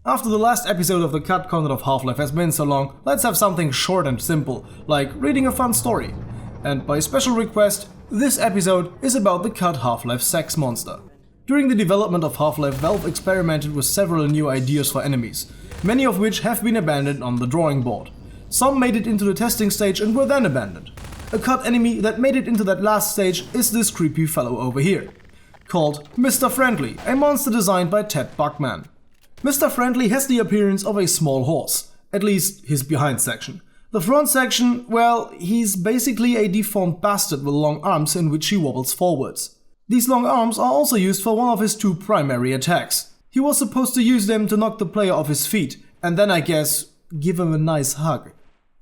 After the last episode of the cut content of Half-Life has been so long, let's have something short and simple, like reading a fun story. And by special request, this episode is about the cut Half-Life sex monster. During the development of Half-Life, Valve experimented with several new ideas for enemies, many of which have been abandoned on the drawing board. Some made it into the testing stage and were then abandoned. A cut enemy that made it into that last stage is this creepy fellow over here, called Mr. Friendly, a monster designed by Ted Buckman. Mr. Friendly has the appearance of a small horse, at least his behind section. The front section, well, he's basically a deformed bastard with long arms in which he wobbles forwards. These long arms are also used for one of his two primary attacks. He was supposed to use them to knock the player off his feet, and then I guess, give him a nice hug.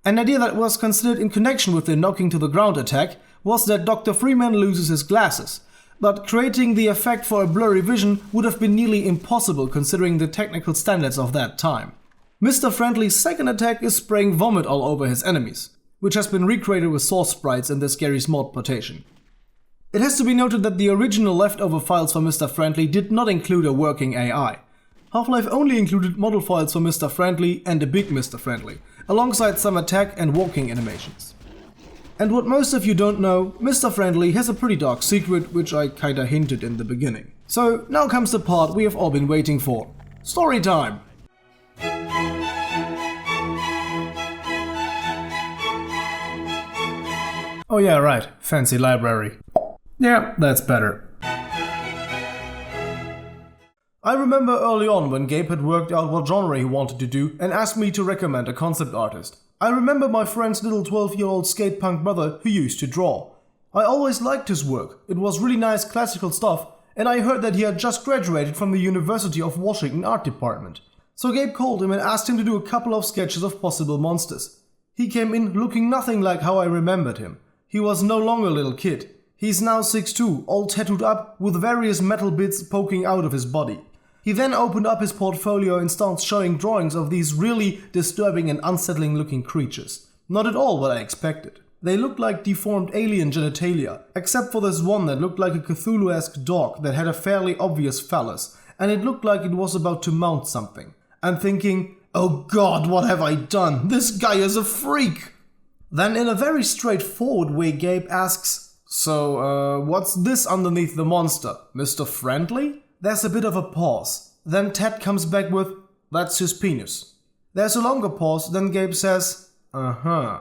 An idea that was considered in connection with the knocking to the ground attack was that Dr. Freeman loses his glasses. But creating the effect for a blurry vision would have been nearly impossible considering the technical standards of that time. Mr. Friendly's second attack is spraying vomit all over his enemies, which has been recreated with source sprites in this Garry's mod potation. It has to be noted that the original leftover files for Mr. Friendly did not include a working AI. Half-Life only included model files for Mr. Friendly and a big Mr. Friendly, alongside some attack and walking animations. And what most of you don't know, Mr. Friendly has a pretty dark secret, which I kinda hinted in the beginning. So now comes the part we have all been waiting for. Story time! Oh yeah, right, fancy library. Yeah, that's better. I remember early on when Gabe had worked out what genre he wanted to do and asked me to recommend a concept artist. I remember my friend's little 12-year-old skate punk brother who used to draw. I always liked his work, it was really nice classical stuff, and I heard that he had just graduated from the University of Washington Art Department. So Gabe called him and asked him to do a couple of sketches of possible monsters. He came in looking nothing like how I remembered him. He was no longer a little kid. He's now 6'2", all tattooed up with various metal bits poking out of his body. He then opened up his portfolio and started showing drawings of these really disturbing and unsettling looking creatures. Not at all what I expected. They looked like deformed alien genitalia, except for this one that looked like a Cthulhu-esque dog that had a fairly obvious phallus, and it looked like it was about to mount something. I'm thinking, oh god, what have I done? This guy is a freak! Then in a very straightforward way Gabe asks, so what's this underneath the monster? Mr. Friendly? There's a bit of a pause. Then Ted comes back with, that's his penis. There's a longer pause, then Gabe says, uh-huh.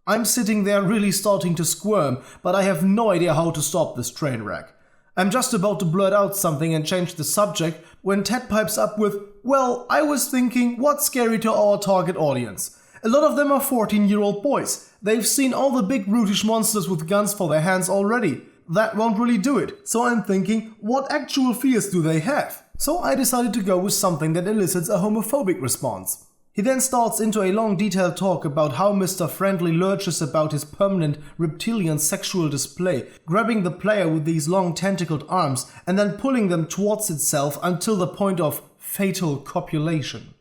I'm sitting there really starting to squirm, but I have no idea how to stop this train wreck. I'm just about to blurt out something and change the subject when Ted pipes up with, well, I was thinking, what's scary to our target audience? A lot of them are 14-year-old boys. They've seen all the big brutish monsters with guns for their hands already. That won't really do it. So I'm thinking, what actual fears do they have? So I decided to go with something that elicits a homophobic response. He then starts into a long detailed talk about how Mr. Friendly lurches about his permanent reptilian sexual display, grabbing the player with these long tentacled arms and then pulling them towards itself until the point of fatal copulation.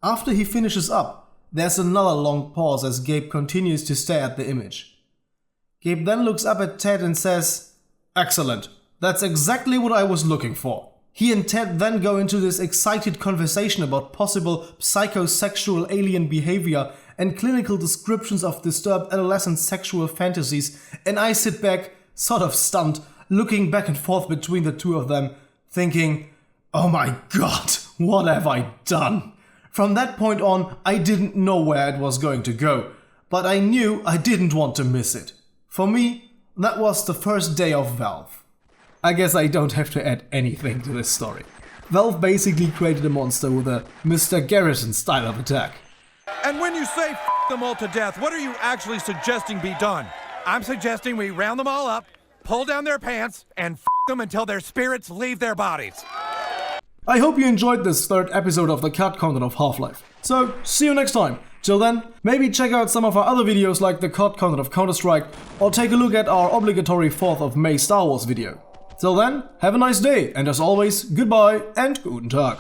After he finishes up, there's another long pause as Gabe continues to stare at the image. Gabe then looks up at Ted and says, excellent, that's exactly what I was looking for. He and Ted then go into this excited conversation about possible psychosexual alien behavior and clinical descriptions of disturbed adolescent sexual fantasies, and I sit back, sort of stunned, looking back and forth between the two of them, thinking, oh my god, what have I done? From that point on, I didn't know where it was going to go, but I knew I didn't want to miss it. For me, that was the first day of Valve. I guess I don't have to add anything to this story. Valve basically created a monster with a Mr. Garrison style of attack. And when you say f them all to death, what are you actually suggesting be done? I'm suggesting we round them all up, pull down their pants, and f them until their spirits leave their bodies. I hope you enjoyed this third episode of the cut content of Half-Life. So, see you next time. Till then, maybe check out some of our other videos like the cut content of Counter-Strike, or take a look at our obligatory 4th of May Star Wars video. Till then, have a nice day, and as always, goodbye and guten Tag.